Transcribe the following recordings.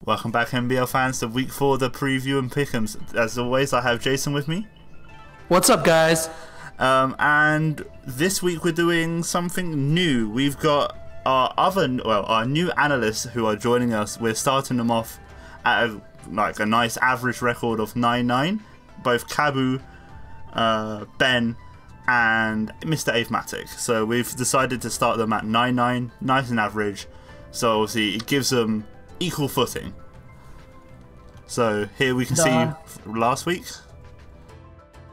Welcome back, MBL fans, to week 4, the preview and pick'ems. As always, I have Jason with me. What's up, guys? And this week we're doing something new. We've got our new analysts who are joining us. We're starting them off at a nice average record of 9-9. Both Kabu, Ben, and Mr. Avematic. So we've decided to start them at 9-9, nice and average. So obviously it gives them equal footing. So here we can see last week.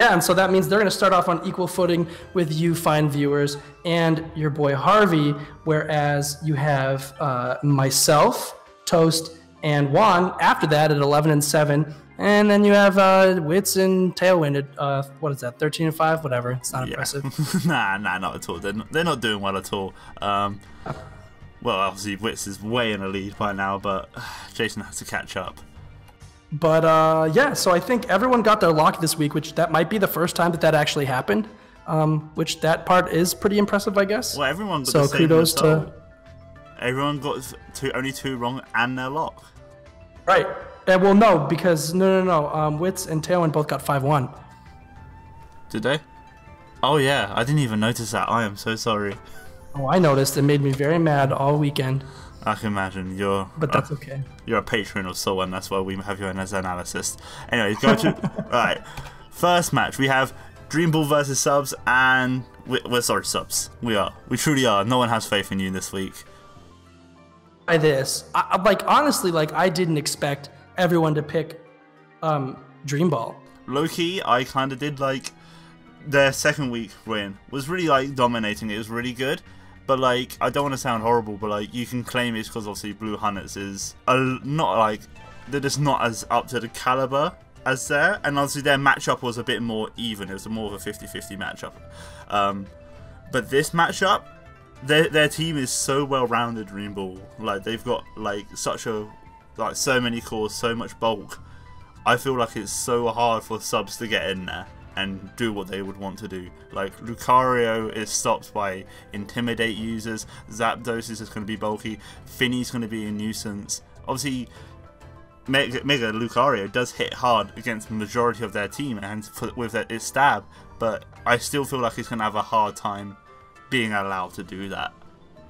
Yeah, and so that means they're going to start off on equal footing with you fine viewers and your boy Harvey, whereas you have myself, Toast, and Juan after that at 11-7, and then you have Wits and Tailwind at what is that, 13-5, whatever. It's not impressive. Nah, not at all. They're not doing well at all. Well, obviously Wits is way in the lead by now, but Jason has to catch up. But yeah, so I think everyone got their lock this week, which that might be the first time that actually happened. Which that part is pretty impressive, I guess. Well, everyone got so the same kudos result. to everyone got only two wrong and their lock. Right. Well, no, because no. Wits and Tailwind both got 5-1. Did they? Oh yeah, I didn't even notice that. I am so sorry. Oh, I noticed. It made me very mad all weekend. I can imagine. But that's okay. You're a patron of someone. That's why we have you in as an analyst. Anyway, go to right. First match we have Dreamball versus Subs, and we're sorry, Subs. We truly are. No one has faith in you this week. By this, honestly, I didn't expect everyone to pick Dreamball. Loki, I kind of did. Their second week win was really dominating. It was really good. But I don't want to sound horrible, but you can claim it's because obviously Blue Hunnitz is they're just not as up to the caliber as there, and obviously their matchup was a bit more even. It was more of a 50-50 matchup. But this matchup, their team is so well rounded. Dreamball, they've got so many cores, so much bulk. I feel like it's so hard for Subs to get in there and do what they would want to do. Lucario is stopped by Intimidate users, Zapdos is just going to be bulky, Finny's going to be a nuisance. Obviously, Mega Lucario does hit hard against the majority of their team and with its stab, but I still feel like it's going to have a hard time being allowed to do that.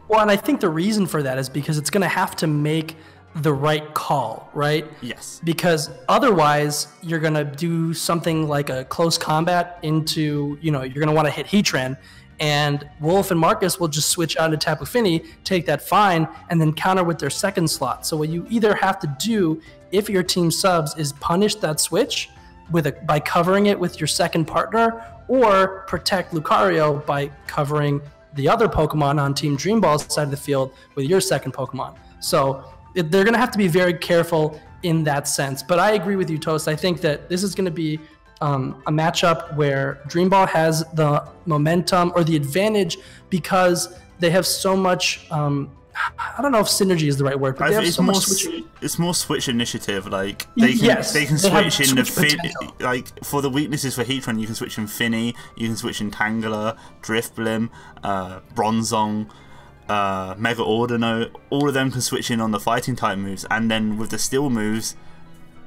Well, and I think the reason for that is because it's going to have to make the right call, right? Yes. Because otherwise, you're going to do something like a close combat into, you're going to want to hit Heatran, and Wolf and Marcus will just switch out into Tapu Fini, take that fine, and then counter with their second slot. So what you either have to do, if your team Subs, is punish that switch by covering it with your second partner, or protect Lucario by covering the other Pokemon on Team Dreamball's side of the field with your second Pokemon. So they're going to have to be very careful in that sense. But I agree with you, Toast. I think that this is going to be a matchup where Dreamball has the momentum or the advantage because they have so much, I don't know if synergy is the right word, but they have so much switch. It's more switch initiative. They can switch in the for the weaknesses for Heatran, you can switch in Finny, you can switch in Tangela, Drifblim, Bronzong, Mega Ordino. All of them can switch in on the fighting type moves, and then with the steel moves,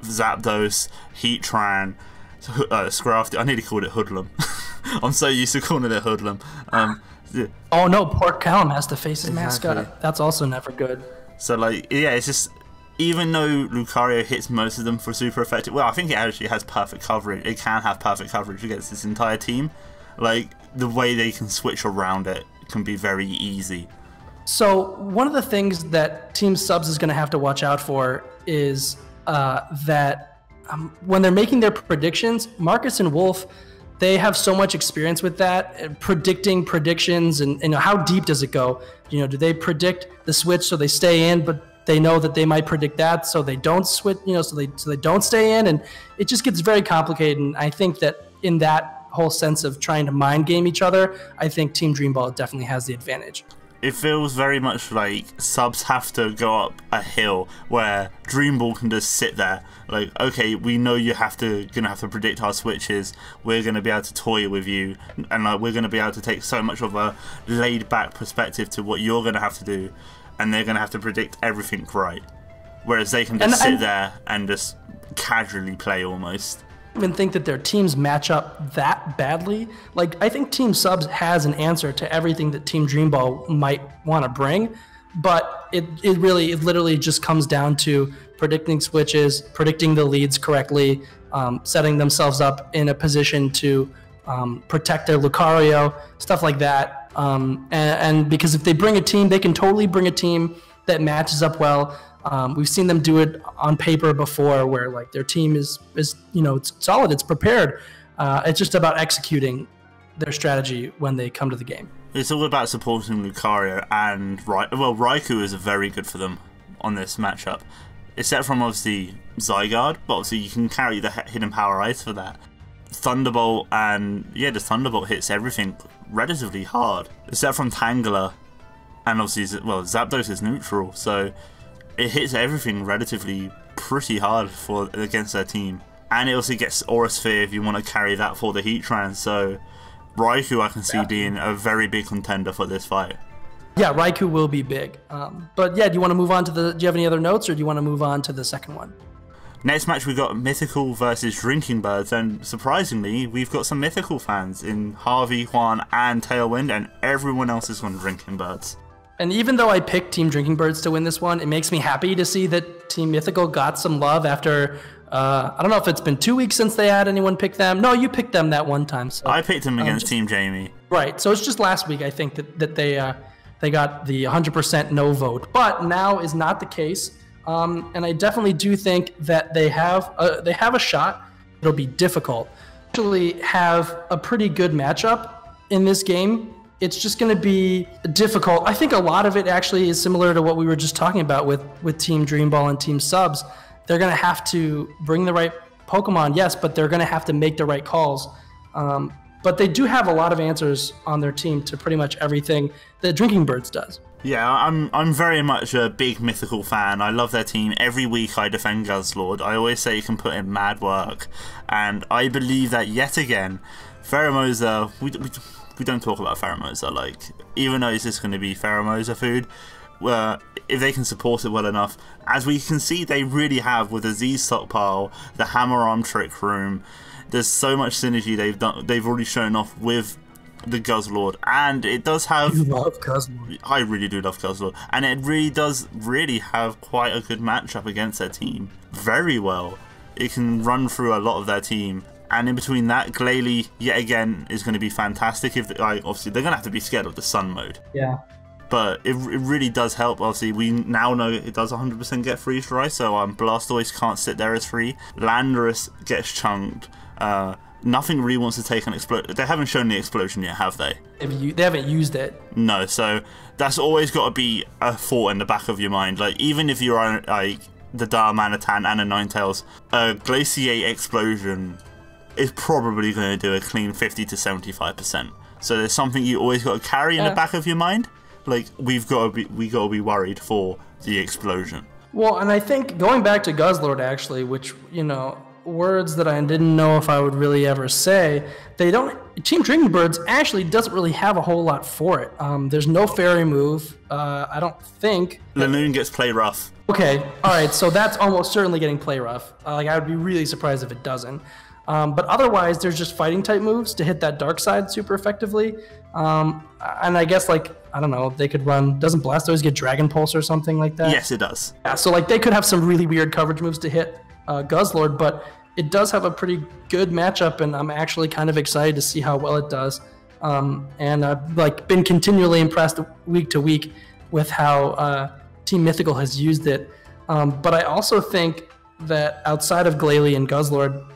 Zapdos, Heatran, Scrafty. I nearly called it Hoodlum. I'm so used to calling it Hoodlum. Yeah. Oh no, poor Callum has to face his mascot. That's also never good. So yeah, it's just, even though Lucario hits most of them for super effective, well, I think it actually has perfect coverage. It can have perfect coverage against this entire team. The way they can switch around it can be very easy. So one of the things that Team Subs is going to have to watch out for is that when they're making their predictions, Marcus and Wolf, they have so much experience with that, predicting predictions, and how deep does it go? Do they predict the switch so they stay in, but they know that they might predict that so they don't switch, so they don't stay in, and it just gets very complicated. And I think that in that whole sense of trying to mind game each other, I think Team Dreamball definitely has the advantage. It feels very much like Subs have to go up a hill where Dreamball can just sit there. Okay, we know you're gonna have to predict our switches. We're gonna be able to toy with you, and we're gonna be able to take so much of a laid-back perspective to what you're gonna have to do, and they're gonna have to predict everything right. whereas they can just sit there and just casually play almost. I don't even think that their teams match up that badly. Like, I think Team Subs has an answer to everything that Team Dreamball might want to bring, but it literally just comes down to predicting switches, predicting the leads correctly, setting themselves up in a position to protect their Lucario, stuff like that. And because if they bring a team, they can totally bring a team that matches up well. We've seen them do it on paper before, where like their team is it's solid, it's prepared. It's just about executing their strategy when they come to the game. It's all about supporting Lucario, and Raikou is very good for them on this matchup. Except from obviously Zygarde, but obviously you can carry the hidden power ice for that. Thunderbolt, and yeah, the Thunderbolt hits everything relatively hard, except from Tangela, and obviously Zapdos is neutral, so it hits everything relatively pretty hard against their team. And it also gets Aura Sphere if you want to carry that for the Heatran, so Raikou I can see being a very big contender for this fight. Yeah, Raikou will be big. But yeah, do you want to move on to do you have any other notes, or do you want to move on to the second one? Next match we got Mythical versus Drinking Birds, and surprisingly we've got some Mythical fans in Harvey, Juan and Tailwind, and everyone else is on Drinking Birds. And even though I picked Team Drinking Birds to win this one, it makes me happy to see that Team Mythical got some love after, I don't know if it's been 2 weeks since they had anyone pick them. No, you picked them that one time. So, I picked them against Team Jamie. Right, so it's just last week I think that they got the 100% no vote. But now is not the case, and I definitely do think that they have a shot. It'll be difficult. Actually have a pretty good matchup in this game. It's just going to be difficult. I think a lot of it actually is similar to what we were just talking about with Team Dreamball and Team Subs. They're going to have to bring the right Pokemon, yes, but they're going to have to make the right calls. But they do have a lot of answers on their team to pretty much everything that Drinking Birds does. Yeah, I'm very much a big Mythical fan. I love their team. Every week I defend Guzzlord. I always say you can put in mad work. And I believe that yet again, Pheromosa, we don't talk about Pheromosa, like, even though it's just going to be Pheromosa food, if they can support it well enough, as we can see they really have with the Z stockpile, the Hammer Arm Trick Room. There's so much synergy they've already shown off with the Guzzlord, and it does have... You love Guzzlord. I really do love Guzzlord, and it really does have quite a good matchup against their team. Very well. It can run through a lot of their team. And in between that, Glalie, yet again, is going to be fantastic. Obviously, they're going to have to be scared of the Sun mode. Yeah. But it really does help. Obviously, we now know it does 100% get Freeze Dry, so Blastoise can't sit there as free. Landorus gets chunked. Nothing really wants to take an explosion. They haven't shown the explosion yet, have they? They haven't used it. No, so that's always got to be a thought in the back of your mind. Like, even if you're on the Darmanitan and a Ninetales, a Glaciate explosion is probably going to do a clean 50 to 75%. So there's something you always got to carry in the back of your mind. Like, we got to be worried for the explosion. Well, and I think going back to Guzzlord actually, which, words that I didn't know if I would really ever say, Team Drinking Birds actually doesn't really have a whole lot for it. There's no fairy move. I don't think. Lanoon gets play rough. Okay, all right, so that's almost certainly getting play rough. I would be really surprised if it doesn't. But otherwise, there's just fighting type moves to hit that dark side super effectively. And I guess, I don't know, they could run, doesn't Blastoise get Dragon Pulse or something like that? Yes, it does. Yeah, so they could have some really weird coverage moves to hit Guzzlord, but it does have a pretty good matchup, and I'm actually kind of excited to see how well it does. And I've been continually impressed week to week with how Team Mythical has used it. But I also think that outside of Glalie and Guzzlord,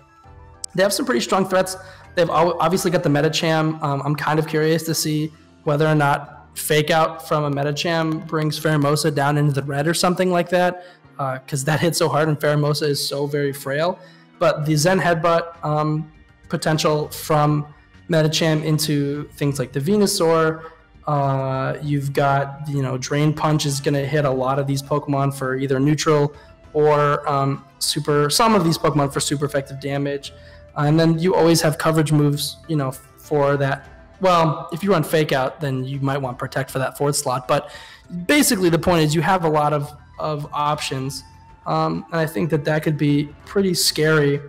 they have some pretty strong threats. They've obviously got the Medicham. I'm kind of curious to see whether or not Fake Out from a Medicham brings Pheromosa down into the red or something like that, because that hits so hard and Pheromosa is so very frail. But the Zen Headbutt potential from Medicham into things like the Venusaur. You've got, Drain Punch is going to hit a lot of these Pokemon for either neutral or some of these Pokemon for super effective damage. And then you always have coverage moves, for that. Well, if you run Fake Out, then you might want Protect for that fourth slot. But basically the point is you have a lot of options And I think that that could be pretty scary.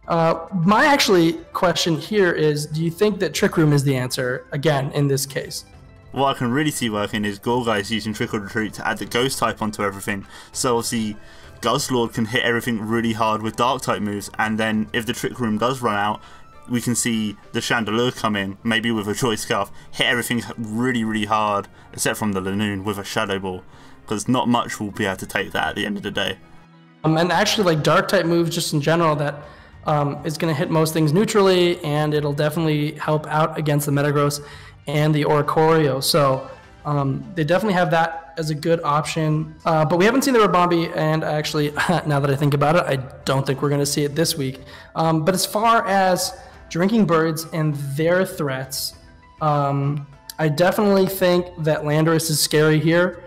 My actually question here is, do you think that Trick Room is the answer, again, in this case? What I can really see working is Gorgeist using Trick or Treat to add the Ghost type onto everything. So obviously, Guzzlord can hit everything really hard with Dark type moves, and then if the Trick Room does run out, we can see the Chandelure come in, maybe with a Choice Scarf, hit everything really, really hard, except from the Lanoon with a Shadow Ball, because not much will be able to take that at the end of the day. And actually, like Dark type moves just in general, that is going to hit most things neutrally, and it'll definitely help out against the Metagross and the Oricorio. So they definitely have that as a good option. But we haven't seen the Ribombee, and actually, now that I think about it, I don't think we're going to see it this week. But as far as Drinking Birds and their threats, I definitely think that Landorus is scary here.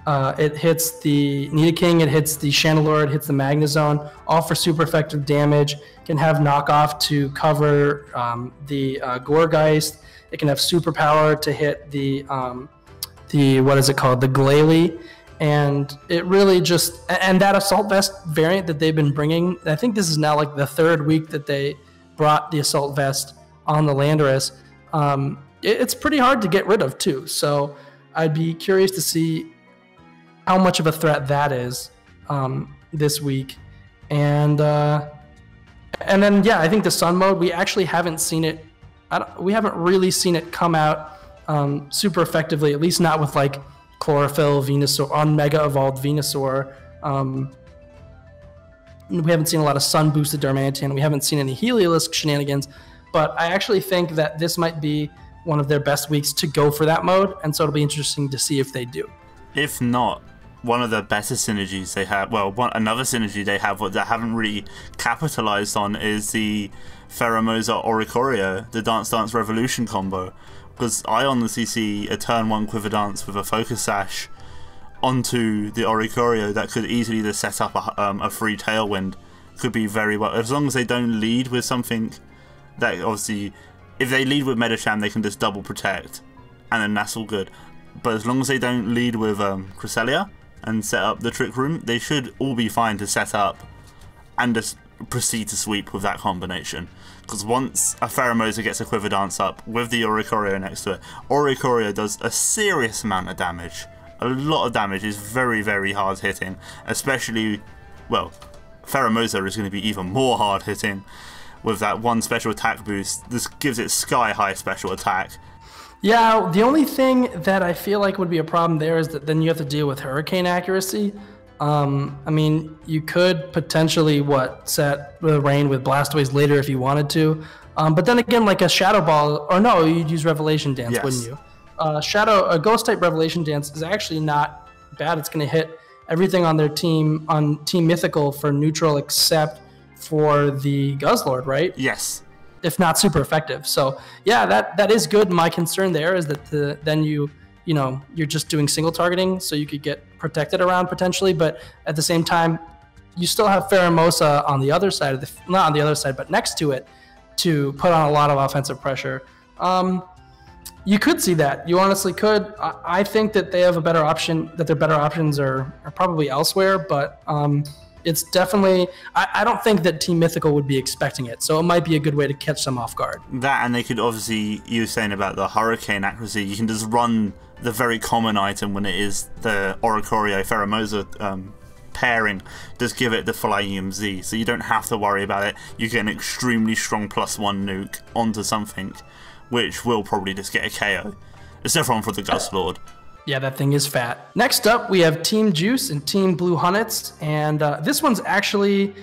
It hits the Nidoking, it hits the Chandelure, it hits the Magnezone, all for super effective damage. Can have knockoff to cover the Gorgeist. It can have super power to hit the what is it called, the Glalie, and it really just, and that Assault Vest variant that they've been bringing. I think this is now like the 3rd week that they brought the Assault Vest on the Landorus. It's pretty hard to get rid of too. So I'd be curious to see how much of a threat that is this week. And then, yeah, I think the Sun mode, we actually haven't seen it. We haven't really seen it come out super effectively, at least not with like Chlorophyll, Venusaur, on Mega Evolved Venusaur. We haven't seen a lot of Sun boosted Darmanitan. We haven't seen any Heliolisk shenanigans, but I actually think that this might be one of their best weeks to go for that mode, and so it'll be interesting to see if they do. If not, one of the better synergies they have, well, another synergy they have that haven't really capitalized on is the Pheromosa Oricorio, the Dance Dance Revolution combo. Because I honestly see a turn 1 Quiver Dance with a Focus Sash onto the Oricorio that could easily just set up a free Tailwind. Could be very well, as long as they don't lead with something that, obviously, if they lead with Metacham, they can just double protect, and then that's all good. But as long as they don't lead with Cresselia and set up the Trick Room, they should all be fine to set up and just proceed to sweep with that combination. Because once a Pheromosa gets a Quiver Dance up with the Oricorio next to it, Oricorio does a serious amount of damage. A lot of damage, is very, very hard hitting. Especially, well, Pheromosa is going to be even more hard hitting with that one special attack boost. This gives it sky high special attack. Yeah, the only thing that I feel like would be a problem there is that then you have to deal with Hurricane accuracy. I mean, you could potentially, set the Rain with Blastoise later if you wanted to. But then again, like a Shadow Ball, or no, you'd use Revelation Dance, yes, wouldn't you? A Ghost-type Revelation Dance is actually not bad. It's going to hit everything on their team, on Team Mythical for neutral except for the Guzzlord, right? Yes. If not super effective. So yeah, that is good. My concern there is that then you're just doing single targeting, so you could get protected around potentially, but at the same time, you still have Pheromosa on the other side of the, not on the other side, but next to it, to put on a lot of offensive pressure. You could see that. You honestly could. I think that they have a better option, that their better options are probably elsewhere, but it's definitely, I don't think that Team Mythical would be expecting it, so it might be a good way to catch them off guard. That, and they could obviously, you were saying about the Hurricane accuracy, you can just run the very common item when it is the Oricorio Pheromosa pairing, just give it the Flying Z, so you don't have to worry about it. You get an extremely strong +1 nuke onto something, which will probably just get a KO, except for the Guzzlord. Yeah, that thing is fat. Next up, we have Team Juice and Team Blue Hunnitz, and this one's actually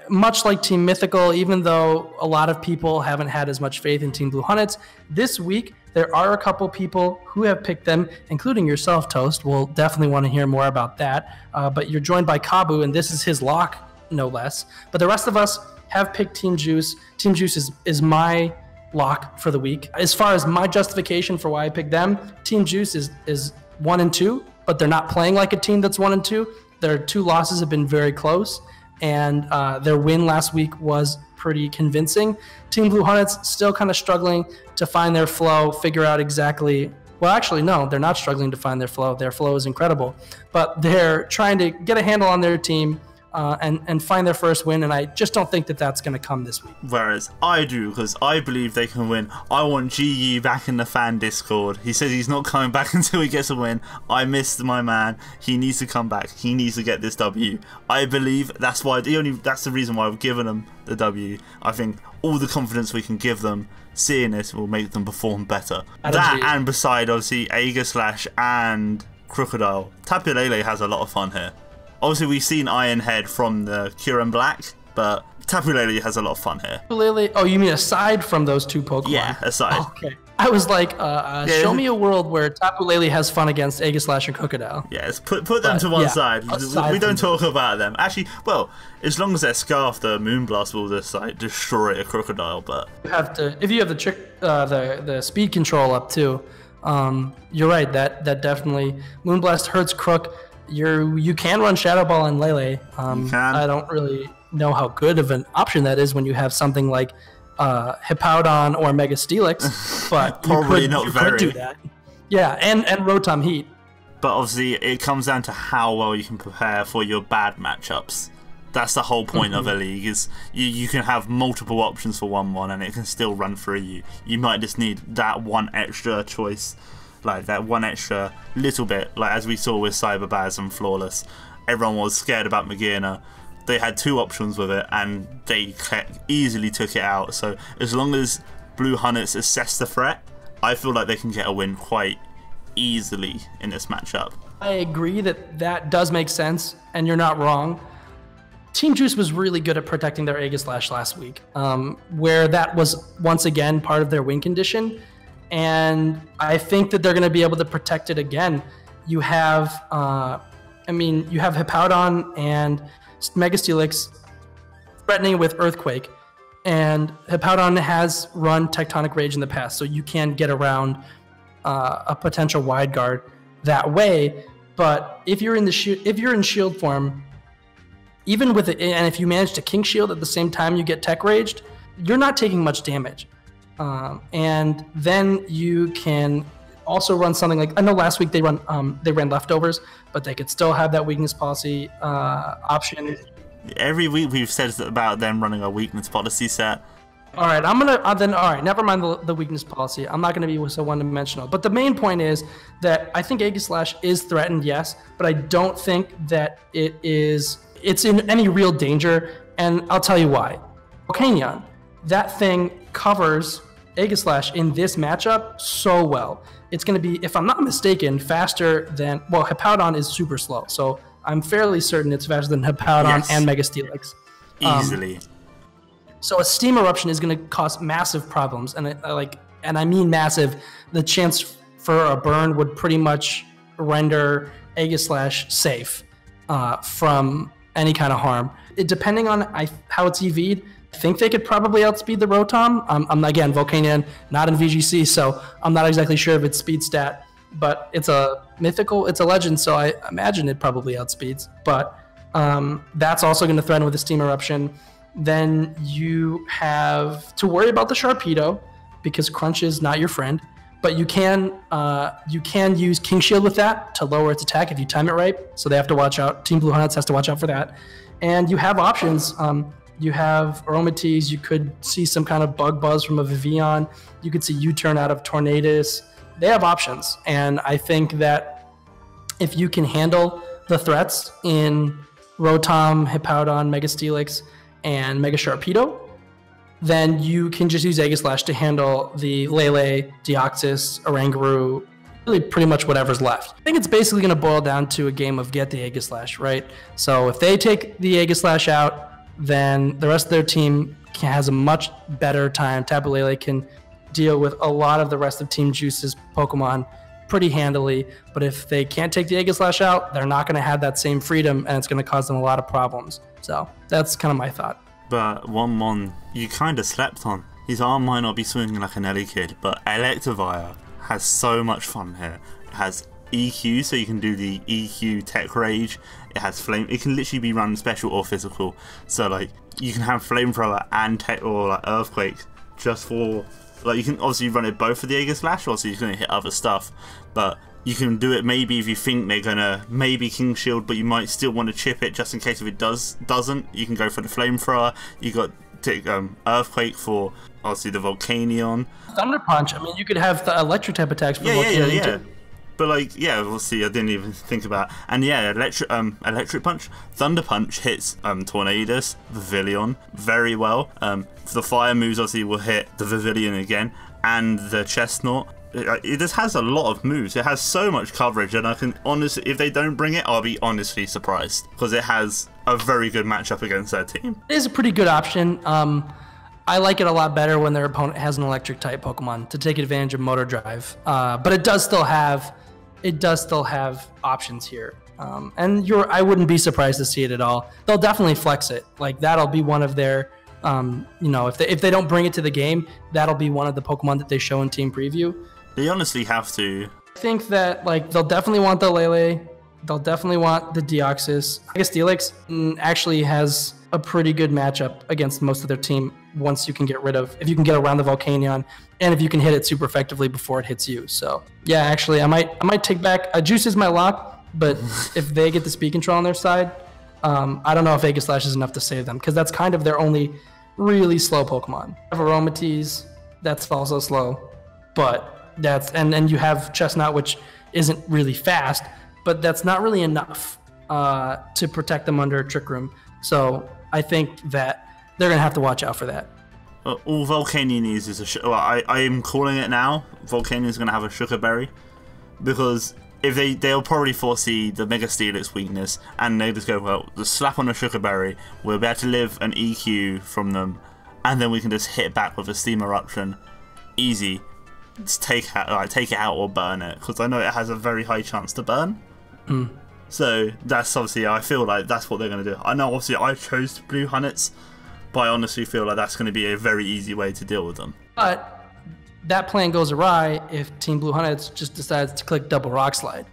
much like Team Mythical, even though a lot of people haven't had as much faith in Team Blue Hunnitz. This week, there are a couple people who have picked them, including yourself, Toast. We'll definitely want to hear more about that, but you're joined by Kabu, and this is his lock, no less. But the rest of us have picked Team Juice. Team Juice is my lock for the week. As far as my justification for why I picked them, Team Juice is 1 and 2, but they're not playing like a team that's 1 and 2. Their 2 losses have been very close, and their win last week was pretty convincing. Team Blue Hunnitz still kind of struggling to find their flow, figure out exactly Well, actually, no, they're not struggling to find their flow. Their flow is incredible, but they're trying to get a handle on their team and find their first win, and I just don't think that that's going to come this week. Whereas I do, because I believe they can win. I want GE back in the fan Discord. He says he's not coming back until he gets a win. I missed my man. He needs to come back. He needs to get this W. I believe that's why that's the reason why I've given them the W. I think all the confidence we can give them, seeing this will make them perform better. That, and beside obviously Aegislash and Crocodile, Tapu Lele has a lot of fun here. Obviously, we've seen Ironhead from the Kyurem Black, but Tapu Lele has a lot of fun here. Tapu Lele? Oh, you mean aside from those two Pokemon? Yeah, aside. Oh, okay. I was like, show me a world where Tapu Lele has fun against Aegislash and Crocodile. Yes, put them to one side. We don't talk about them. Actually, well, as long as they're Scarf, the Moonblast will just like destroy a Crocodile. But you have to, if you have the speed control up too, you're right. That definitely Moonblast hurts Crook. You can run Shadow Ball and Lele. I don't really know how good of an option that is when you have something like Hippowdon or Mega Steelix, but probably you could do that. Yeah, and Rotom Heat. But obviously, it comes down to how well you can prepare for your bad matchups. That's the whole point of a league, is you can have multiple options for 1-1 and it can still run through you. You might just need that one extra choice, like that one extra little bit, like as we saw with Cyberbaz and Flawless. Everyone was scared about Magearna. They had two options with it and they easily took it out. So as long as Blue Hunnitz assess the threat, I feel like they can get a win quite easily in this matchup. I agree that does make sense, and you're not wrong. Team Juice was really good at protecting their Aegislash last week, where that was once again part of their win condition, and I think that they're going to be able to protect it again. You have, you have Hippowdon and Mega Steelix threatening with Earthquake, and Hippowdon has run Tectonic Rage in the past, so you can get around a potential wide guard that way. But if you're in shield form, even with it, and if you manage to King Shield at the same time you get Tech Raged, you're not taking much damage. And then you can also run something like, I know last week they ran Leftovers, but they could still have that weakness policy option. Every week we've said about them running a weakness policy set. All right, all right, never mind the weakness policy. I'm not going to be so one-dimensional. But the main point is that I think Aegislash is threatened, yes, but I don't think that it's in any real danger, and I'll tell you why. Volcanion, that thing covers Aegislash in this matchup so well. It's going to be, if I'm not mistaken, faster than, well, Hippowdon is super slow, so I'm fairly certain it's faster than Hippowdon and Mega Steelix. Easily. So a Steam Eruption is going to cause massive problems, and I mean massive. The chance for a burn would pretty much render Aegislash safe from any kind of harm. Depending on how it's EV'd, I think they could probably outspeed the Rotom. Again, Volcanion, not in VGC, so I'm not exactly sure of its speed stat, but it's a mythical, it's a legend, so I imagine it probably outspeeds. But that's also going to threaten with a Steam Eruption. Then you have to worry about the Sharpedo, because Crunch is not your friend. But you can use King Shield with that to lower its attack if you time it right. So they have to watch out. Team Blue Hunnitz has to watch out for that. And you have options. You have Aromatisse. You could see some kind of Bug Buzz from a Vivillon. You could see U-Turn out of Tornadus. They have options. And I think that if you can handle the threats in Rotom, Hippowdon, Mega Steelix, and Mega Sharpedo, then you can just use Aegislash to handle the Lele, Deoxys, Oranguru, really pretty much whatever's left. I think it's basically going to boil down to a game of get the Aegislash, right? So if they take the Aegislash out, then the rest of their team has a much better time. Tapu Lele can deal with a lot of the rest of Team Juice's Pokemon pretty handily, but if they can't take the Aegislash out, they're not going to have that same freedom, and it's going to cause them a lot of problems. So that's kind of my thought. But one you kind of slept on. His arm might not be swinging like an Ellie kid, but Electivire has so much fun here. It has EQ, so you can do the EQ Tech Rage. It has Flame. It can literally be run special or physical. So like you can have Flamethrower and Tech or like Earthquake just for Like, you can obviously run it both for the Aegislash, obviously he's going to hit other stuff, but you can do it maybe if you think they're going to maybe King Shield, but you might still want to chip it just in case if it doesn't. You can go for the Flamethrower. You got Earthquake for obviously the Volcanion. Thunder Punch, I mean, you could have the electric type attacks for Volcanion too. But like, yeah, we'll see. I didn't even think about. And yeah, electric punch, thunder punch hits Tornadus, Vivillon very well. The fire moves obviously will hit the Vivillon again, and the Chestnut. It just has a lot of moves. It has so much coverage, and I can honestly, if they don't bring it, I'll be honestly surprised because it has a very good matchup against their team. It is a pretty good option. I like it a lot better when their opponent has an electric type Pokemon to take advantage of Motor Drive. But it does still have options here. And I wouldn't be surprised to see it at all. They'll definitely flex it. Like, that'll be one of their, if they don't bring it to the game, that'll be one of the Pokemon that they show in team preview. They honestly have to. I think that, like, they'll definitely want the Lele. They'll definitely want the Deoxys. I guess Steelix actually has a pretty good matchup against most of their team once you can if you can get around the Volcanion, and if you can hit it super effectively before it hits you. So yeah, actually, I might take back. Juice is my lock, but if they get the speed control on their side, I don't know if Aegislash is enough to save them, because that's kind of their only really slow Pokemon. You have Aromatisse, that's also slow, but and you have Chestnut, which isn't really fast, but that's not really enough to protect them under Trick Room. So I think that they're going to have to watch out for that. All Volcanion needs is I am calling it now. Volcanion is going to have a Sugar Berry, because if they'll probably foresee the Mega Steelix weakness, and they just go, well, the slap on a Sugar Berry, we'll be able to live an EQ from them, and then we can just hit back with a Steam Eruption. Easy. Just take it out or burn it, because I know it has a very high chance to burn. So that's obviously, I feel like that's what they're going to do. I know obviously I chose Blue Hunnitz, but I honestly feel like that's going to be a very easy way to deal with them. But that plan goes awry if Team Blue Hunnitz just decides to click double Rock Slide.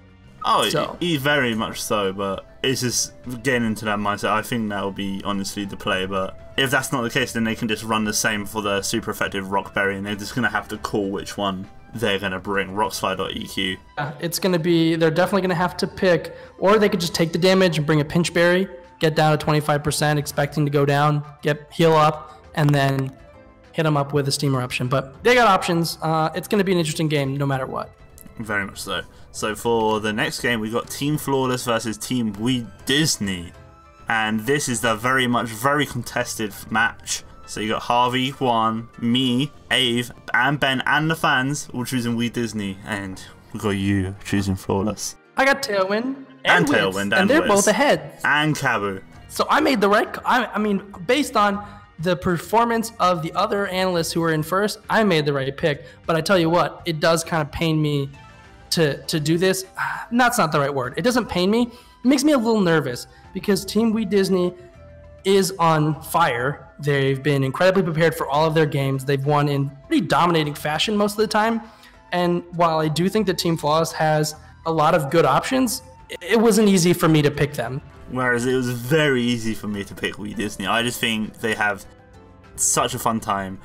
Oh, very much so, but it's just getting into that mindset. I think that will be honestly the play, but if that's not the case, then they can just run the same for the super effective Rock Berry, and they're just going to have to call which one they're going to bring, Rock Slide or EQ. Yeah, it's going to be, they're definitely going to have to pick, or they could just take the damage and bring a Pinch Berry, get down to 25%, expecting to go down, heal up, and then hit them up with a Steam Eruption. But they got options. It's going to be an interesting game no matter what. Very much so. So for the next game, we got Team Flawless versus Team We Disney. And this is the very contested match. So you got Harvey, Juan, me, Ave, and Ben, and the fans all choosing We Disney. And we got you choosing Flawless. I got Tailwind and Tailwind, and they're both ahead. And Kabu. So I made the right. I mean, based on the performance of the other analysts who were in first, I made the right pick. But I tell you what, it does kind of pain me to do this. That's not the right word. It doesn't pain me. It makes me a little nervous because Team We Disney is on fire. They've been incredibly prepared for all of their games. They've won in pretty dominating fashion most of the time. And while I do think that Team Flawless has a lot of good options, it wasn't easy for me to pick them. Whereas it was very easy for me to pick We Disney. I just think they have such a fun time.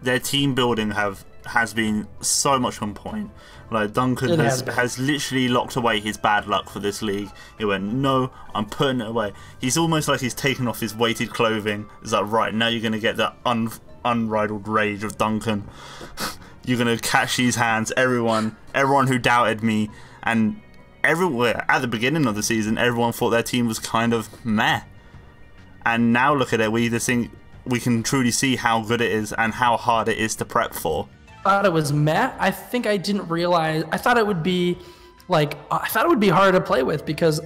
Their team building has been so much on point. Like Duncan has literally locked away his bad luck for this league. He went, no, I'm putting it away. He's almost like he's taken off his weighted clothing. It's like, right, now you're going to get the unbridled rage of Duncan. You're going to catch these hands, everyone who doubted me, and everywhere at the beginning of the season, everyone thought their team was kind of meh. And now look at it, we just think we can truly see how good it is and how hard it is to prep for. I thought it was meh. I think I didn't realize. I thought it would be harder to play with because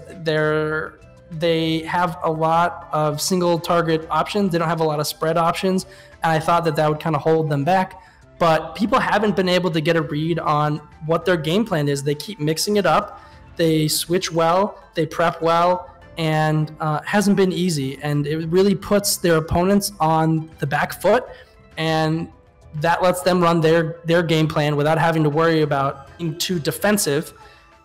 they have a lot of single target options. They don't have a lot of spread options, and I thought that would kind of hold them back. But people haven't been able to get a read on what their game plan is. They keep mixing it up. They switch well. They prep well. And hasn't been easy, and it really puts their opponents on the back foot, and that lets them run their game plan without having to worry about being too defensive.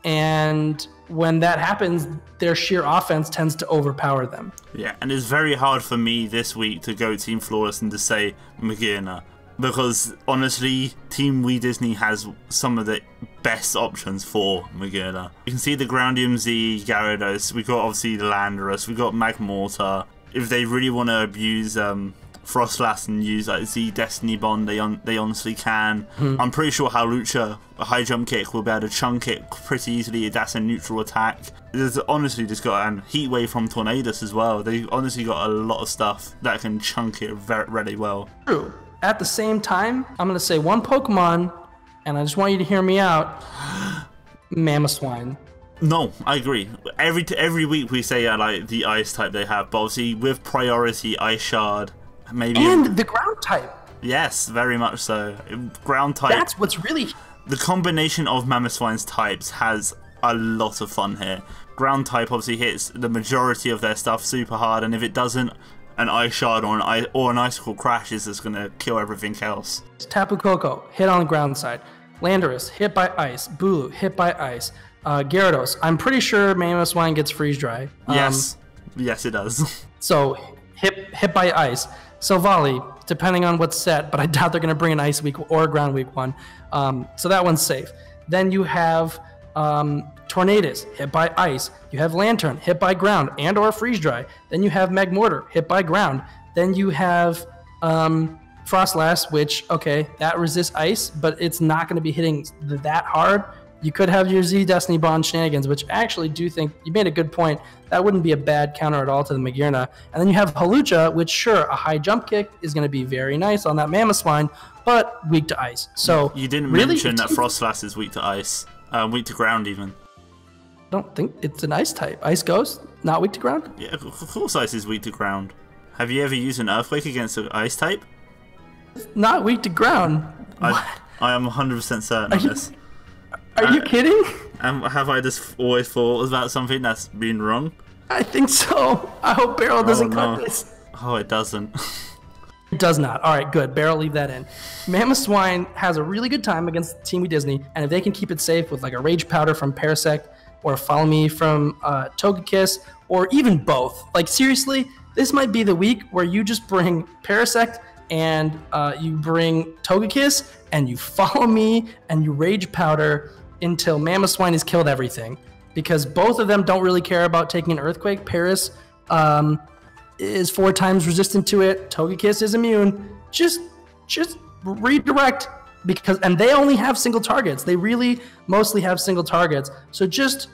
And when that happens, their sheer offense tends to overpower them. Yeah, and it's very hard for me this week to go Team Flawless and to say Magirna, because honestly, Team We Disney has some of the best options for Magearna. You can see the Groundium Z, Gyarados, we've got obviously the Landorus, we've got Magmortar. If they really want to abuse Frostlass and use like Z Destiny Bond, they honestly can. I'm pretty sure Hawlucha, a high jump kick, will be able to chunk it pretty easily. That's a neutral attack. There's honestly just got an Heat Wave from Tornadus as well. They honestly got a lot of stuff that can chunk it very well. True. At the same time, I'm going to say one Pokemon, and I just want you to hear me out. Mamoswine. No, I agree. Every week we say like the ice type they have, but obviously with priority Ice Shard, maybe. And the ground type. Yes, very much so. Ground type. That's what's really. The combination of Mamoswine's types has a lot of fun here. Ground type obviously hits the majority of their stuff super hard, and if it doesn't, an Ice Shard or an Icicle Crash is just going to kill everything else. Tapu Koko, hit on the ground side. Landorus, hit by ice. Bulu, hit by ice. Gyarados, I'm pretty sure Mamoswine gets Freeze Dry. Yes. Yes, it does. So, hit by ice. Silvally, depending on what's set, but I doubt they're going to bring an Ice Week or a Ground Week one. So that one's safe. Then you have Tornadus, hit by ice. You have Lantern, hit by ground and or Freeze Dry. Then you have Magmortar, hit by ground. Then you have Frostlass, which, okay, that resists ice, but it's not going to be hitting that hard. You could have your Z Destiny Bond shenanigans, which I actually do think you made a good point. That wouldn't be a bad counter at all to the Magearna. And then you have Hawlucha, which, sure, a high jump kick is going to be very nice on that Mamoswine, but weak to ice. So you didn't really mention that Frostlass is weak to ice, weak to ground even. I don't think it's an ice type. Ice Ghost, not weak to ground? Yeah, of course ice is weak to ground. Have you ever used an Earthquake against an ice type? It's not weak to ground. I am 100% certain of this. Are you kidding? Have I just always thought about something that's been wrong? I think so. I hope Barrel doesn't cut this. Oh, it doesn't. It does not. All right, good. Barrel, leave that in. Mamoswine has a really good time against Team We Disney, and if they can keep it safe with like a Rage Powder from Parasect or Follow Me from Togekiss, or even both. Like, seriously, this might be the week where you just bring Parasect and you bring Togekiss and you Follow Me and you Rage Powder until Mamoswine has killed everything. Because both of them don't really care about taking an Earthquake. Paris is 4 times resistant to it. Togekiss is immune. Just redirect. And they only have single targets. They really mostly have single targets. So just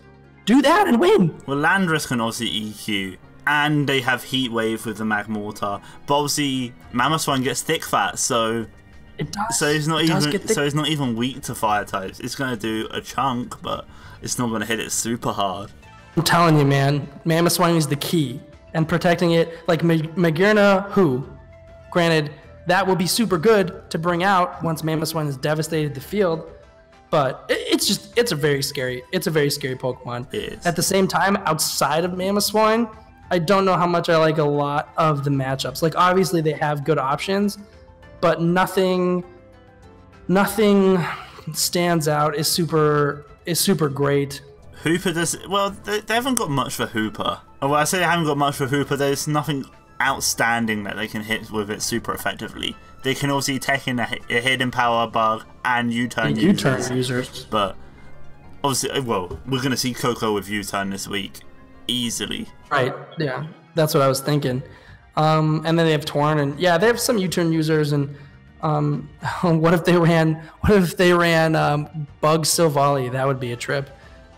do that and win. Well, Landorus can obviously EQ, and they have Heat Wave with the Magmortar. But obviously, Mamoswine gets Thick Fat, so it does. So it's not even weak to fire types. It's gonna do a chunk, but it's not gonna hit it super hard. I'm telling you, man, Mamoswine is the key, and protecting it like Magearna, who, granted, that will be super good to bring out once Mamoswine has devastated the field. But it's a very scary Pokemon. It is. At the same time, outside of Mamoswine, I don't know how much I like a lot of the matchups. Like, obviously they have good options, but nothing stands out is super great. Hooper does well. They haven't got much for Hooper. Well, I say they haven't got much for Hooper. There's nothing outstanding that they can hit with it super effectively. They can obviously take in a hidden power bug and U-turn users. But obviously, well, we're going to see Coco with U-turn this week easily. Right, yeah, that's what I was thinking. And then they have Torn, and yeah, they have some U-turn users. And what if they ran Bug Silvally? That would be a trip.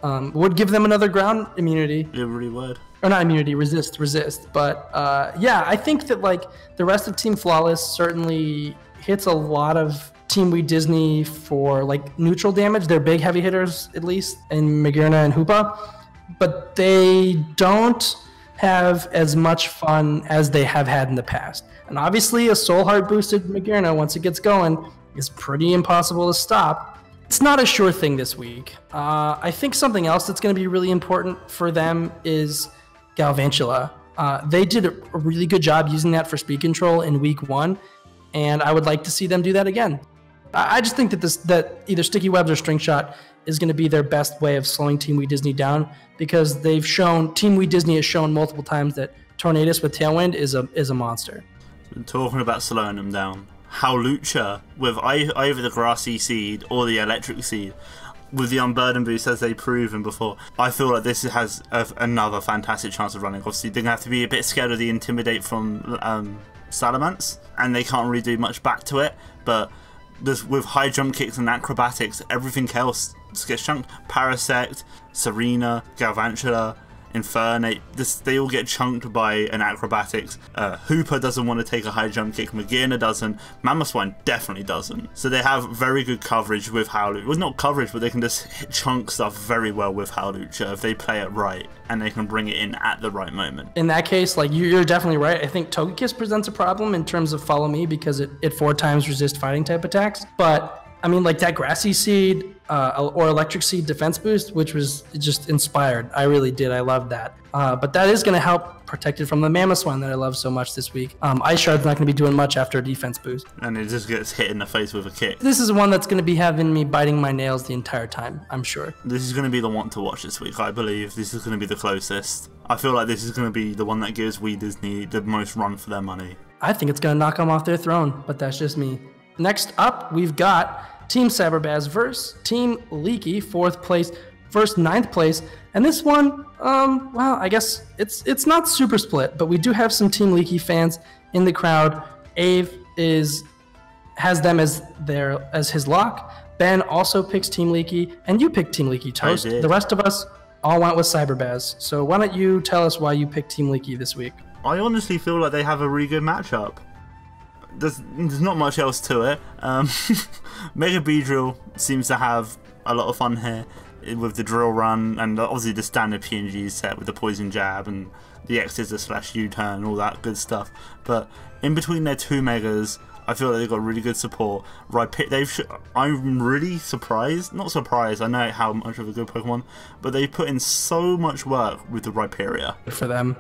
Would give them another ground immunity. It really would. Or not immunity, resist. But yeah, I think that like the rest of Team Flawless certainly hits a lot of Team We Disney for like neutral damage. They're big heavy hitters, at least, in Magearna and Hoopa. But they don't have as much fun as they have had in the past. And obviously a Soul Heart boosted Magearna, once it gets going, is pretty impossible to stop. It's not a sure thing this week. I think something else that's going to be really important for them is Galvantula. They did a really good job using that for speed control in week 1, and I would like to see them do that again. I just think that either Sticky Webs or String Shot is going to be their best way of slowing Team We Disney down, because Team We Disney has shown multiple times that Tornadus with Tailwind is a monster. Talking about slowing them down, Howlucha with either the grassy seed or the electric seed, with the unburden boost as they've proven before, I feel like this has another fantastic chance of running. Obviously, they're going to have to be a bit scared of the Intimidate from Salamence, and they can't really do much back to it, but with high jump kicks and acrobatics, everything else gets chunked. Parasect, Serena, Galvantula, Infernate, they all get chunked by an acrobatics. Hooper doesn't want to take a high jump kick, Magina doesn't, Mamoswine definitely doesn't. So they have very good coverage with Howlucha. Well, not coverage, but they can just chunk stuff very well with Howlucha if they play it right, and they can bring it in at the right moment. In that case, like, you're definitely right. I think Togekiss presents a problem in terms of Follow Me because it 4 times resist fighting type attacks, but I mean, like that Grassy Seed or Electric Seed defense boost, which was just inspired. I really did. I loved that. But that is going to help protect it from the Mamoswine that I love so much this week. Ice Shard's not going to be doing much after a defense boost. And it just gets hit in the face with a kick. This is one that's going to be having me biting my nails the entire time, I'm sure. This is going to be the one to watch this week, I believe. This is going to be the closest. I feel like this is going to be the one that gives We Disney the most run for their money. I think it's going to knock them off their throne, but that's just me. Next up, we've got Team Cyberbaz versus Team Leeki, 4th place versus 9th place. And this one, well, I guess it's not super split, but we do have some Team Leeki fans in the crowd. Ave has them as his lock. Ben also picks Team Leeki, and you picked Team Leeki, Toast. The rest of us all went with Cyberbaz. So why don't you tell us why you picked Team Leeki this week? I honestly feel like they have a really good matchup. There's not much else to it. Mega Beedrill seems to have a lot of fun here with the drill run, and obviously the standard PNG set with the poison jab and the X-Scissor / U-turn, all that good stuff. But in between their 2 megas, I feel like they've got really good support. I'm really surprised, not surprised, I know how much of a good Pokemon, but they put in so much work with the Rhyperior. Good for them.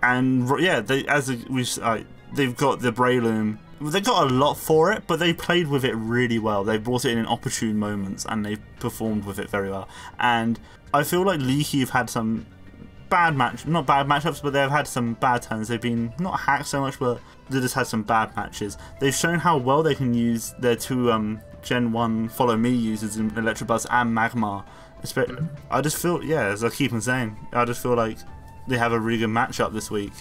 And yeah, they've got the Breloom. They got a lot for it, but they played with it really well. They brought it in opportune moments, and they performed with it very well. And I feel like Leeki have had some not bad matchups, but they've had some bad turns. They've been not hacked so much, but they just had some bad matches. They've shown how well they can use their 2 Gen 1 Follow Me users in Electabuzz and Magmar. I just feel, yeah, as I keep on saying, I just feel like they have a really good matchup this week.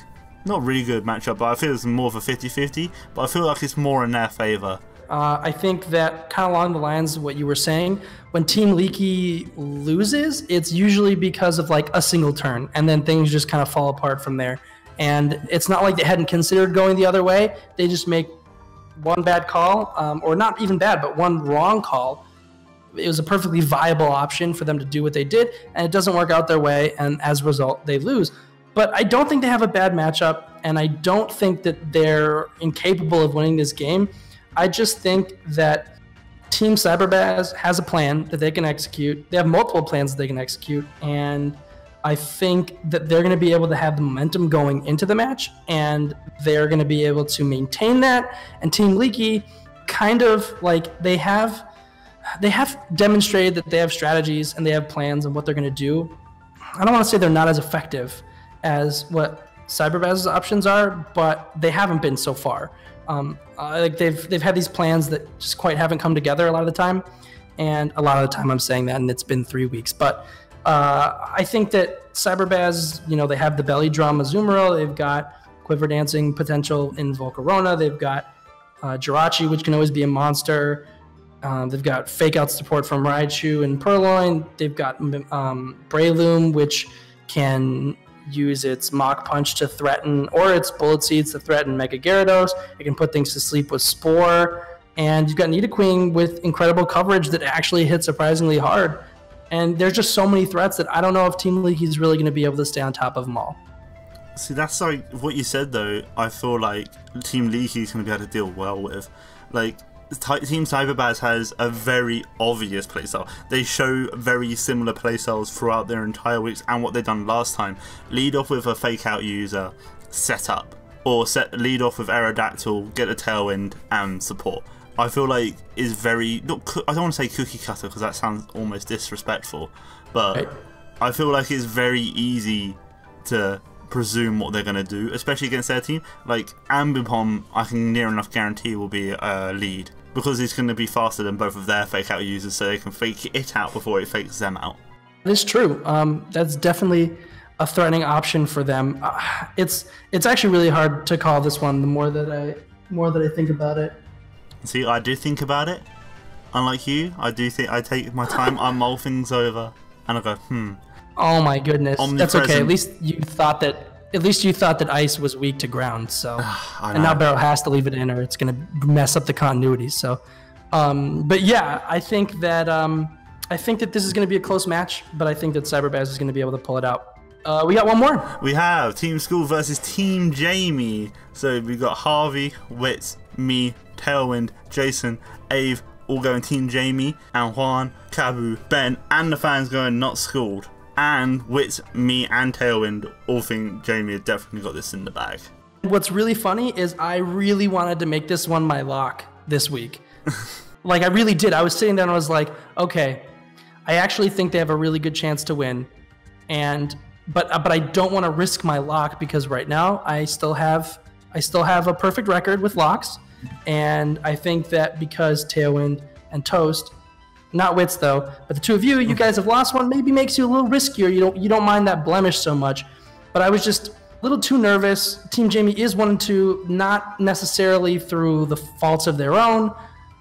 Not really good matchup, but I feel it's more of a 50-50, but I feel like it's more in their favor. I think that kind of along the lines of what you were saying, when Team Leeki loses, it's usually because of like a single turn, and then things just kind of fall apart from there. And it's not like they hadn't considered going the other way. They just make one bad call, or not even bad, but one wrong call. It was a perfectly viable option for them to do what they did, and it doesn't work out their way, and as a result, they lose. But I don't think they have a bad matchup, and I don't think that they're incapable of winning this game. I just think that Team Cyberbaz has a plan that they can execute. They have multiple plans that they can execute, and I think that they're going to be able to have the momentum going into the match, and they're going to be able to maintain that. And Team Leeki, kind of like they have demonstrated that they have strategies and they have plans on what they're going to do. I don't want to say they're not as effective as what Cyberbaz's options are, but they haven't been so far. Like they've had these plans that just quite haven't come together a lot of the time, and a lot of the time I'm saying that, and it's been 3 weeks. But I think that Cyberbaz, they have the Belly Drum Azumarill, they've got Quiver Dancing potential in Volcarona, they've got Jirachi, which can always be a monster. They've got Fake Out support from Raichu and Purloin. They've got Breloom, which can use its Mach Punch to threaten, or its Bullet Seeds to threaten Mega Gyarados. It can put things to sleep with Spore. And you've got Nidoqueen with incredible coverage that actually hits surprisingly hard. And there's just so many threats that I don't know if Team Leeki is really going to be able to stay on top of them all. See, that's like what you said though. I feel like Team Leeki is going to be able to deal well with. Like, Team Cyberbaz has a very obvious playstyle. They show very similar playstyles throughout their entire weeks and what they've done last time. Lead off with a Fake Out user, set up, or lead off with Aerodactyl, get a Tailwind, and support. I feel like is very, I don't want to say cookie cutter because that sounds almost disrespectful, but right. I feel like it's very easy to presume what they're going to do, especially against their team. Like, Ambipom, I can near enough guarantee will be a lead, because he's going to be faster than both of their fake out users, so they can fake it out before it fakes them out. It's true. That's definitely a threatening option for them. It's actually really hard to call this one. The more that I think about it. See, I do think about it. Unlike you, I do think I take my time. I mull things over, and I go, Oh my goodness. That's okay. At least you thought that ice was weak to ground. So, and now Barrow has to leave it in, or it's gonna mess up the continuity. So, but yeah, I think that this is gonna be a close match. But I think that Cyberbaz is gonna be able to pull it out. We got one more. We have Team School versus Team Jamie. So we got Harvey, Witz, me, Tailwind, Jason, Ave, all going Team Jamie, and Juan, Kabu, Ben, and the fans going Not Schooled. And Witz, me, and Tailwind all think Jamie had definitely got this in the bag. What's really funny is I really wanted to make this one my lock this week. Like, I really did. I was sitting there and I was like, okay, I actually think they have a really good chance to win. But I don't want to risk my lock, because right now I still have a perfect record with locks, and I think that because Tailwind and Toast, not Wits though, but the two of you guys have lost one, maybe makes you a little riskier. You don't mind that blemish so much. But I was just a little too nervous. Team Jamie is 1-2, not necessarily through the faults of their own,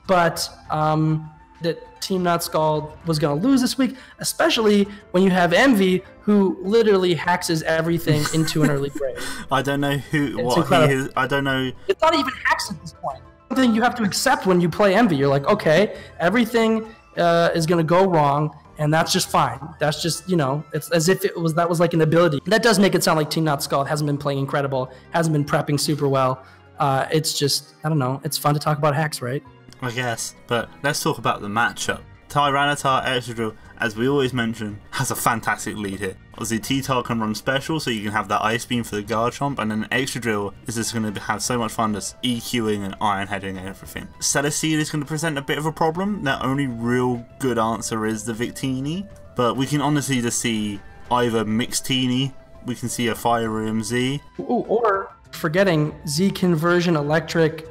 but that Team Not Scald was going to lose this week, especially when you have Envy, who literally hacks everything into an early grave. I don't know what he is. I don't know. It's not even hacks at this point. Something you have to accept when you play Envy. You're like, okay, everything is going to go wrong, and that's just fine. That's just, it's as if that was like an ability. That does make it sound like Team Not Scald hasn't been playing incredible, hasn't been prepping super well. It's just, I don't know. It's fun to talk about hacks, right? I guess, but let's talk about the matchup. Tyranitar Extra, as we always mention, has a fantastic lead here. Obviously, T-Tar can run special, so you can have that Ice Beam for the guard chomp, and then Extra Drill is just going to have so much fun just EQing and Iron Heading and everything. Celesteed is going to present a bit of a problem. Their only real good answer is the Victini, but we can honestly just see either Mixtini, we can see a Fire Room Z. Ooh, or forgetting Z Conversion Electric.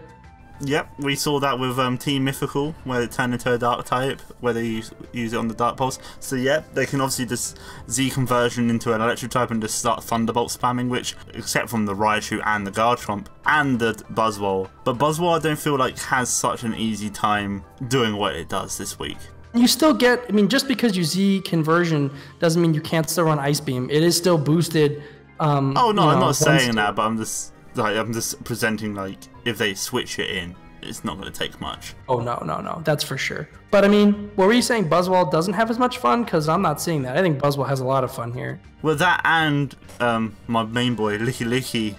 Yep, we saw that with Team Mythical, where it turned into a Dark type, where they use it on the Dark Pulse. So yeah, they can obviously just Z conversion into an Electric type and just start Thunderbolt spamming, which, except from the Raichu and the Garchomp and the Buzzwole. But Buzzwole I don't feel like has such an easy time doing what it does this week. You still get, just because you Z conversion doesn't mean you can't still run Ice Beam. It is still boosted. Oh no, I'm not saying that, but I'm just presenting like if they switch it in, it's not going to take much. Oh no, that's for sure. But were you saying Buzzwole doesn't have as much fun? Because I'm not seeing that. I think Buzzwole has a lot of fun here. Well, that and my main boy Leeki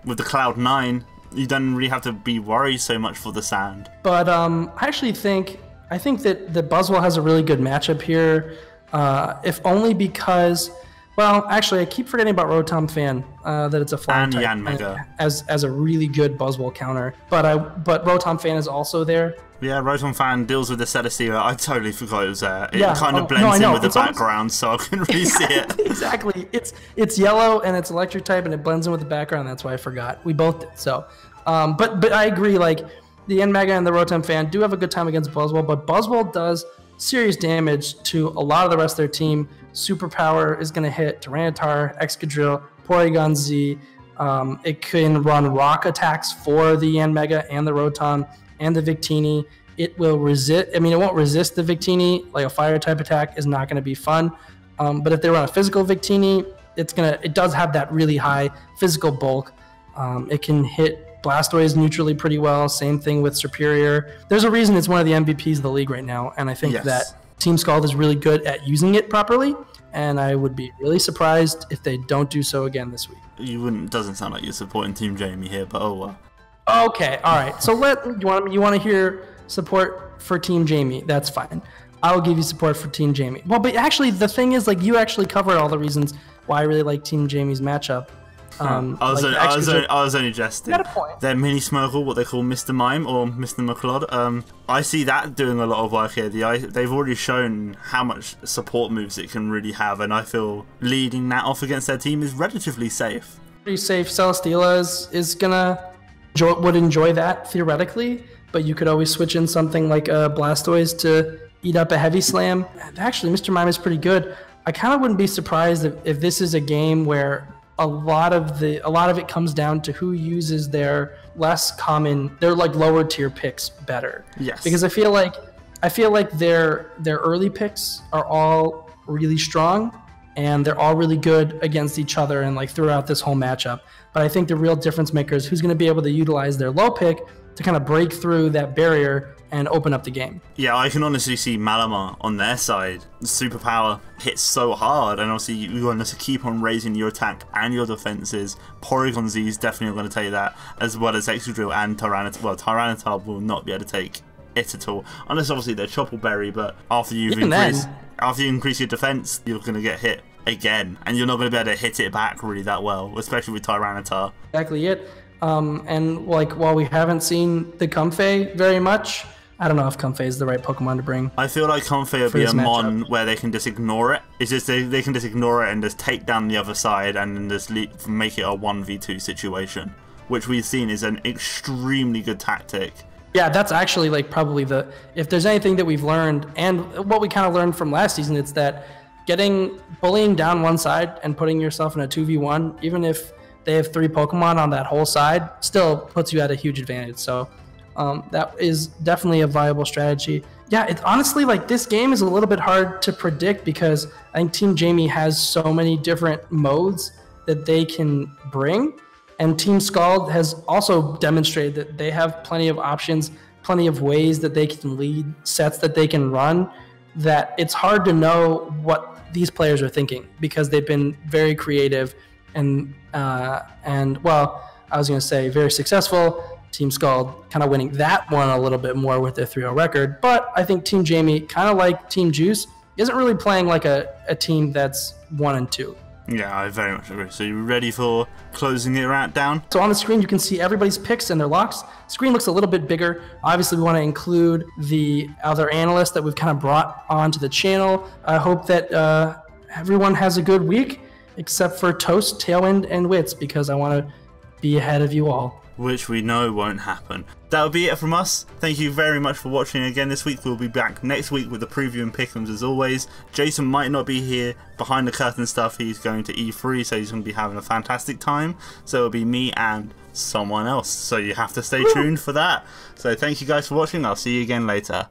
with the Cloud9, you don't really have to be worried so much for the sand. But I actually think that Buzzwole has a really good matchup here, if only because. Well, actually, I keep forgetting about Rotom Fan, that it's a flying type. And Yanmega. As a really good Buzzwole counter. But Rotom Fan is also there. Yeah, Rotom Fan deals with the Celesteela. I totally forgot it was there. It kind of blends in with the background, so I couldn't really see it. Exactly. It's yellow and it's electric type and it blends in with the background. That's why I forgot. We both did. So, but I agree, like, the Yanmega and the Rotom Fan do have a good time against Buzzwole, but Buzzwole does serious damage to a lot of the rest of their team. Superpower is going to hit Tyranitar, Excadrill, Porygon Z. It can run rock attacks for the Yanmega and the Rotom and the Victini. It will resist. It won't resist the Victini. Like a fire type attack is not going to be fun. But if they run a physical Victini, it does have that really high physical bulk. It can hit Blastoise neutrally pretty well. Same thing with Superior. There's a reason it's one of the MVPs of the league right now, and I think that Team Scald is really good at using it properly, and I would be really surprised if they don't do so again this week. You wouldn't. Doesn't sound like you're supporting Team Jamie here, but oh well. Okay, all right. So you want to hear support for Team Jamie? That's fine. I will give you support for Team Jamie. Well, but actually, the thing is, like, you actually covered all the reasons why I really like Team Jamie's matchup. I was only jesting. You got a point. Their mini Smurgle, what they call Mr. Mime or Mr. McClod, I see that doing a lot of work here. They've already shown how much support moves it can really have, and I feel leading that off against their team is relatively safe. Pretty safe. Celesteela is gonna would enjoy that theoretically, but you could always switch in something like a Blastoise to eat up a Heavy Slam. Actually, Mr. Mime is pretty good. I kind of wouldn't be surprised if this is a game where a lot of it comes down to who uses their less common, their like lower tier picks better. Yes. Because I feel like their early picks are all really strong and they're all really good against each other and like throughout this whole matchup. But I think the real difference maker is who's going to be able to utilize their low pick to kind of break through that barrier and open up the game. Yeah, I can honestly see Malamar on their side. Superpower hits so hard, and obviously you want to keep on raising your attack and your defenses. Porygon Z is definitely going to take that, as well as Excadrill and Tyranitar. Well, Tyranitar will not be able to take it at all, unless obviously they're Chople Berry, but after you increase your defense, you're going to get hit again, and you're not going to be able to hit it back really that well, especially with Tyranitar. Exactly it. And like while we haven't seen the Comfey very much, I don't know if Comfey is the right Pokemon to bring. I feel like Comfey would be a mon where they can just ignore it. It's just they can just ignore it and just take down the other side and then just make it a 1v2 situation, which we've seen is an extremely good tactic. Yeah, that's actually like probably if there's anything that we've learned, and what we kind of learned from last season, it's that bullying down one side and putting yourself in a 2v1, even if they have 3 Pokemon on that whole side, still puts you at a huge advantage. So that is definitely a viable strategy. Yeah, it's honestly like this game is a little bit hard to predict because I think Team Jamie has so many different modes that they can bring. And Team Scald has also demonstrated that they have plenty of options, plenty of ways that they can lead, sets that they can run, that it's hard to know what these players are thinking because they've been very creative and well, I was going to say very successful. Team Scald kind of winning that one a little bit more with their 3-0 record. But I think Team Jamie, kind of like Team Juice, isn't really playing like a team that's 1 and 2. Yeah, I very much agree. So you ready for closing it right down? So on the screen, you can see everybody's picks and their locks. Screen looks a little bit bigger. Obviously, we want to include the other analysts that we've kind of brought onto the channel. I hope that everyone has a good week, except for Toast, Tailwind, and Wits, because I want to be ahead of you all. Which we know won't happen. That'll be it from us. Thank you very much for watching again this week. We'll be back next week with the preview and pick'ems as always. Jason might not be here behind the curtain stuff. He's going to E3, so he's going to be having a fantastic time. So it'll be me and someone else. So you have to stay tuned for that. So thank you guys for watching. I'll see you again later.